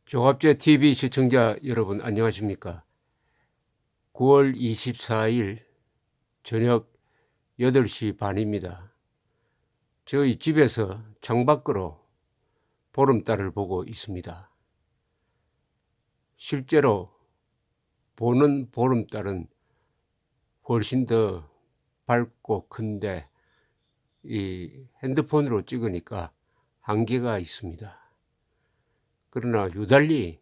종합제 TV 시청자 여러분 안녕하십니까? 9월 24일 저녁 8시 반입니다. 저희 집에서 창밖으로 보름달을 보고 있습니다. 실제로 보는 보름달은 훨씬 더 밝고 큰데 이 핸드폰으로 찍으니까 한계가 있습니다. 그러나 유달리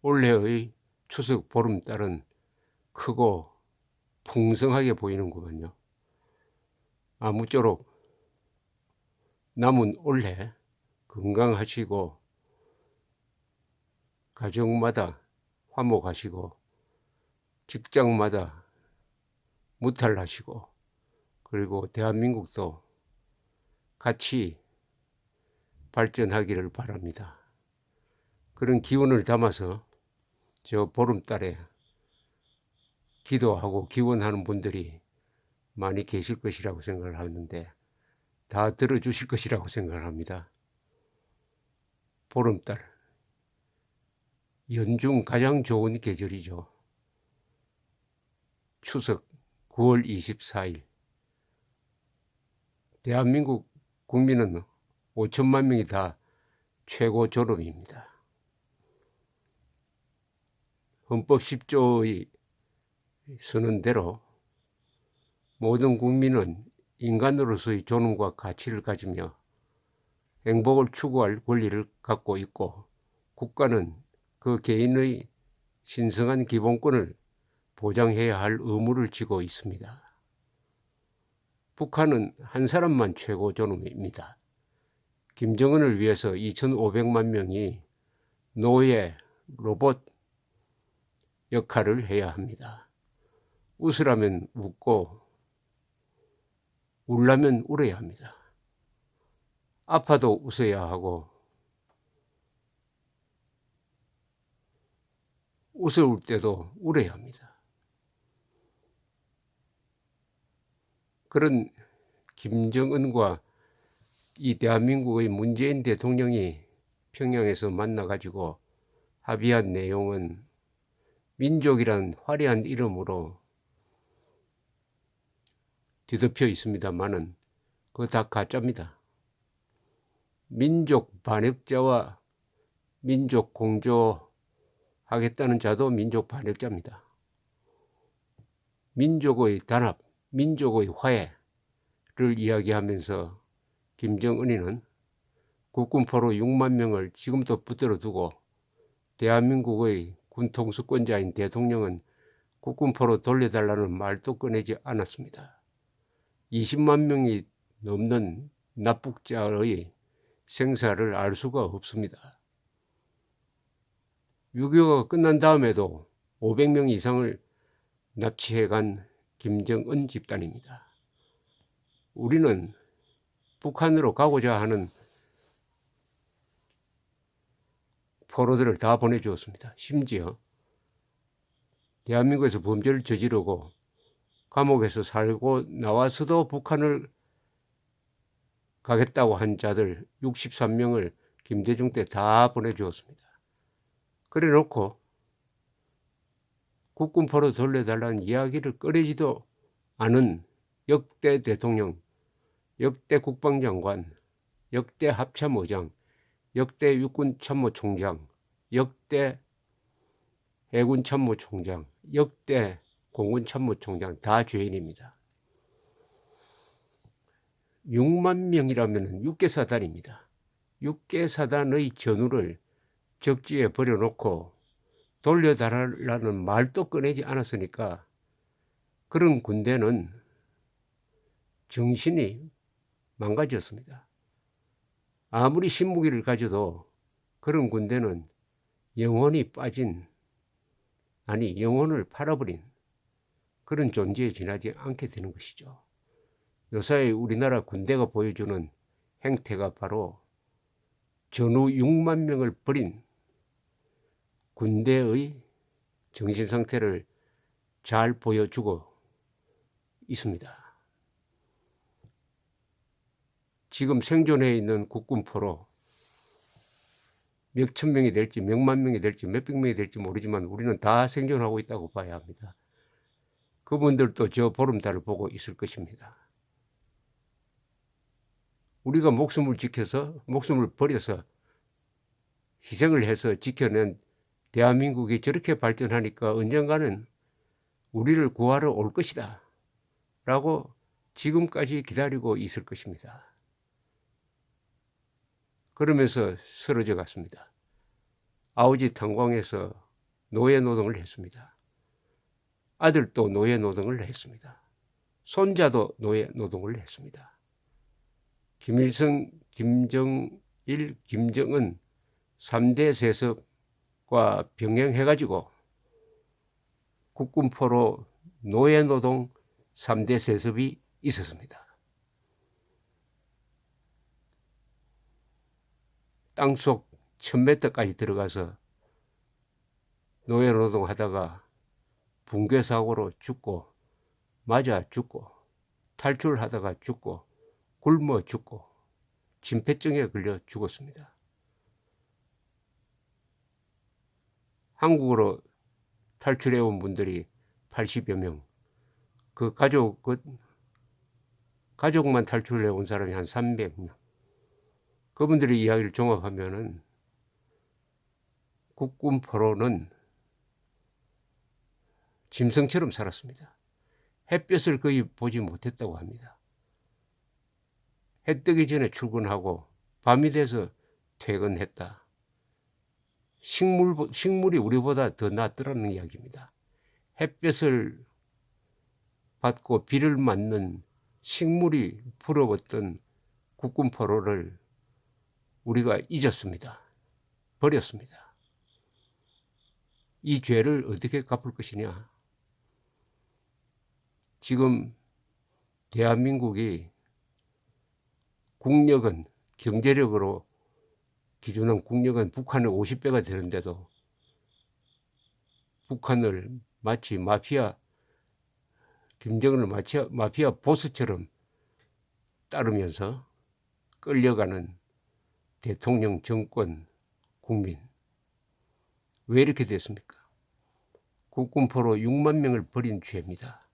올해의 추석 보름달은 크고 풍성하게 보이는구만요. 아무쪼록 남은 올해 건강하시고 가정마다 화목하시고 직장마다 무탈하시고 그리고 대한민국도 같이 발전하기를 바랍니다. 그런 기운을 담아서 저 보름달에 기도하고 기원하는 분들이 많이 계실 것이라고 생각을 하는데 다 들어주실 것이라고 생각을 합니다. 보름달, 연중 가장 좋은 계절이죠. 추석 9월 24일. 대한민국 국민은 5천만 명이 다 최고 졸업입니다. 헌법 10조의 선언대로 모든 국민은 인간으로서의 존엄과 가치를 가지며 행복을 추구할 권리를 갖고 있고 국가는 그 개인의 신성한 기본권을 보장해야 할 의무를 지고 있습니다. 북한은 한 사람만 최고 존엄입니다. 김정은을 위해서 2,500만 명이 노예, 로봇 역할을 해야 합니다. 웃으라면 웃고 울라면 울어야 합니다. 아파도 웃어야 하고 웃을 때도 울어야 합니다. 그런 김정은과 이 대한민국의 문재인 대통령이 평양에서 만나가지고 합의한 내용은 민족이란 화려한 이름으로 뒤덮여 있습니다만은 그거 다 가짜입니다. 민족 반역자와 민족 공조하겠다는 자도 민족 반역자입니다. 민족의 단합, 민족의 화해를 이야기하면서 김정은이는 국군포로 6만 명을 지금도 붙들어 두고 대한민국의 군통수권자인 대통령은 국군포로 돌려달라는 말도 꺼내지 않았습니다. 20만 명이 넘는 납북자의 생사를 알 수가 없습니다. 6.25가 끝난 다음에도 500명 이상을 납치해간 김정은 집단입니다. 우리는 북한으로 가고자 하는 포로들을 다 보내주었습니다. 심지어 대한민국에서 범죄를 저지르고 감옥에서 살고 나와서도 북한을 가겠다고 한 자들 63명을 김대중 때 다 보내주었습니다. 그래 놓고 국군포로 돌려달라는 이야기를 꺼내지도 않은 역대 대통령, 역대 국방장관, 역대 합참의장, 역대 육군참모총장, 역대 해군참모총장, 역대 공군참모총장 다 죄인입니다. 6만 명이라면 6개사단입니다. 6개사단의 전우를 적지에 버려놓고 돌려달라는 말도 꺼내지 않았으니까 그런 군대는 정신이 망가졌습니다. 아무리 신무기를 가져도 그런 군대는 영혼이 빠진, 아니 영혼을 팔아버린 그런 존재에 지나지 않게 되는 것이죠. 요사이 우리나라 군대가 보여주는 행태가 바로 전후 6만 명을 버린 군대의 정신 상태를 잘 보여주고 있습니다. 지금 생존해 있는 국군포로 몇천 명이 될지 몇만 명이 될지 몇백 명이 될지 모르지만 우리는 다 생존하고 있다고 봐야 합니다. 그분들도 저 보름달을 보고 있을 것입니다. 우리가 목숨을 지켜서 목숨을 버려서 희생을 해서 지켜낸 대한민국이 저렇게 발전하니까 언젠가는 우리를 구하러 올 것이다 라고 지금까지 기다리고 있을 것입니다. 그러면서 쓰러져 갔습니다. 아우지 탄광에서 노예 노동을 했습니다. 아들도 노예 노동을 했습니다. 손자도 노예 노동을 했습니다. 김일성, 김정일, 김정은 3대 세습과 병행해가지고 국군포로 노예 노동 3대 세습이 있었습니다. 땅속 1000m까지 들어가서 노예 노동하다가 붕괴 사고로 죽고 맞아 죽고 탈출하다가 죽고 굶어 죽고 심폐증에 걸려 죽었습니다. 한국으로 탈출해 온 분들이 80여 명, 가족만 탈출해 온 사람이 한 300명. 그분들의 이야기를 종합하면은 국군포로는 짐승처럼 살았습니다. 햇볕을 거의 보지 못했다고 합니다. 해 뜨기 전에 출근하고 밤이 돼서 퇴근했다. 식물이 우리보다 더 낫더라는 이야기입니다. 햇볕을 받고 비를 맞는 식물이 불어왔던 국군포로를 우리가 잊었습니다. 버렸습니다. 이 죄를 어떻게 갚을 것이냐. 지금 대한민국이 국력은 경제력으로 기준한 국력은 북한의 50배가 되는데도 북한을 마치 마피아 김정은을 마피아 보스처럼 따르면서 끌려가는 대통령, 정권, 국민. 왜 이렇게 됐습니까? 국군포로 6만 명을 버린 죄입니다.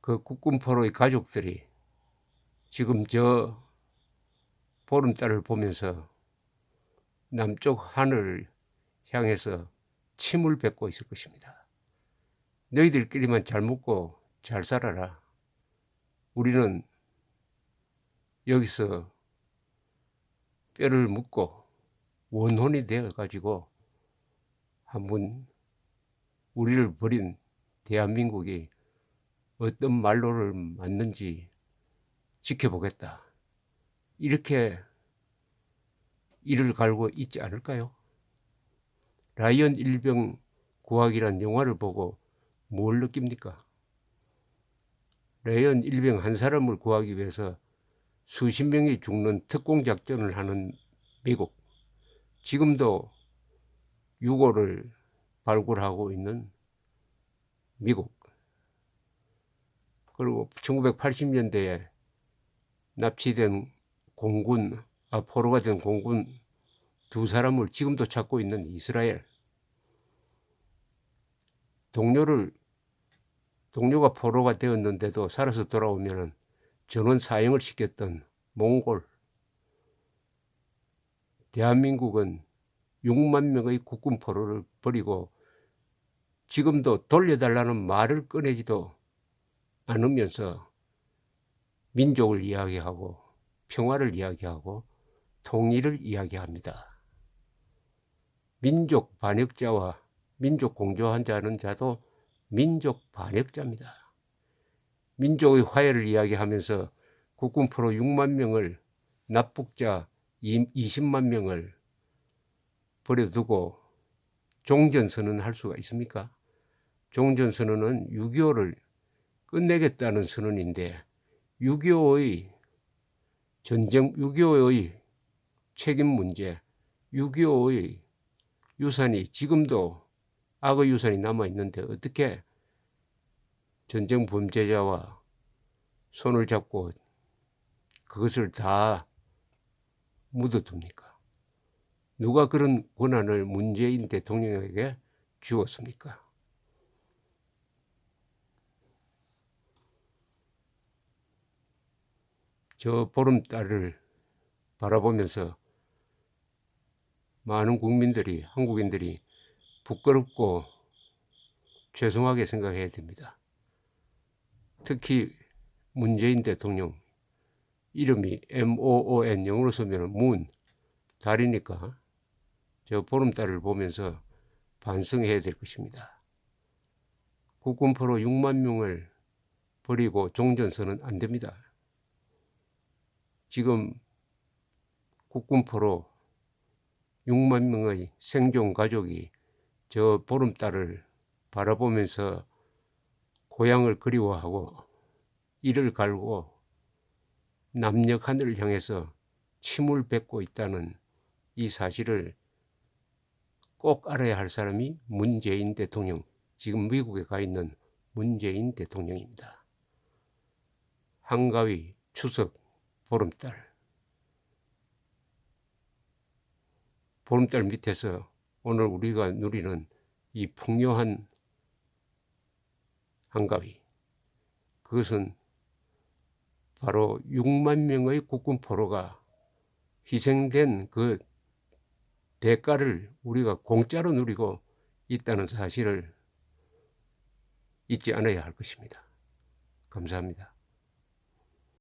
그 국군포로의 가족들이 지금 저 보름달을 보면서 남쪽 하늘을 향해서 침을 뱉고 있을 것입니다. 너희들끼리만 잘 먹고 잘 살아라. 우리는 여기서 뼈를 묻고 원혼이 되어가지고 한번 우리를 버린 대한민국이 어떤 말로를 맞는지 지켜보겠다. 이렇게 이를 갈고 있지 않을까요? 라이언 일병 구하기란 영화를 보고 뭘 느낍니까? 라이언 일병 한 사람을 구하기 위해서 수십 명이 죽는 특공작전을 하는 미국. 지금도 유골을 발굴하고 있는 미국. 그리고 1980년대에 납치된 공군, 포로가 된 공군 두 사람을 지금도 찾고 있는 이스라엘. 동료가 포로가 되었는데도 살아서 돌아오면 전원 사형을 시켰던 몽골. 대한민국은 6만 명의 국군 포로를 버리고 지금도 돌려달라는 말을 꺼내지도 않으면서 민족을 이야기하고 평화를 이야기하고 통일을 이야기합니다. 민족 반역자와 민족 공조한 자는 자도 민족 반역자입니다. 민족의 화해를 이야기하면서 국군 포로 6만 명을 납북자 20만 명을 버려두고 종전선언 할 수가 있습니까? 종전선언은 6.25를 끝내겠다는 선언인데 6.25의 전쟁, 6.25의 책임 문제, 6.25의 유산이 지금도 악의 유산이 남아있는데 어떻게 전쟁 범죄자와 손을 잡고 그것을 다 묻어둡니까? 누가 그런 권한을 문재인 대통령에게 주었습니까? 저 보름달을 바라보면서 많은 국민들이, 한국인들이 부끄럽고 죄송하게 생각해야 됩니다. 특히 문재인 대통령, 이름이 MOON, 영어로 쓰면 문, 달이니까 저 보름달을 보면서 반성해야 될 것입니다. 국군포로 6만 명을 버리고 종전선언 안 됩니다. 지금 국군포로 6만 명의 생존 가족이 저 보름달을 바라보면서 고향을 그리워하고 이를 갈고 남녘 하늘을 향해서 침을 뱉고 있다는 이 사실을 꼭 알아야 할 사람이 문재인 대통령, 지금 미국에 가 있는 문재인 대통령입니다. 한가위, 추석, 보름달. 보름달 밑에서 오늘 우리가 누리는 이 풍요한 한가위. 그것은 바로 6만 명의 국군 포로가 희생된 그 대가를 우리가 공짜로 누리고 있다는 사실을 잊지 않아야 할 것입니다. 감사합니다.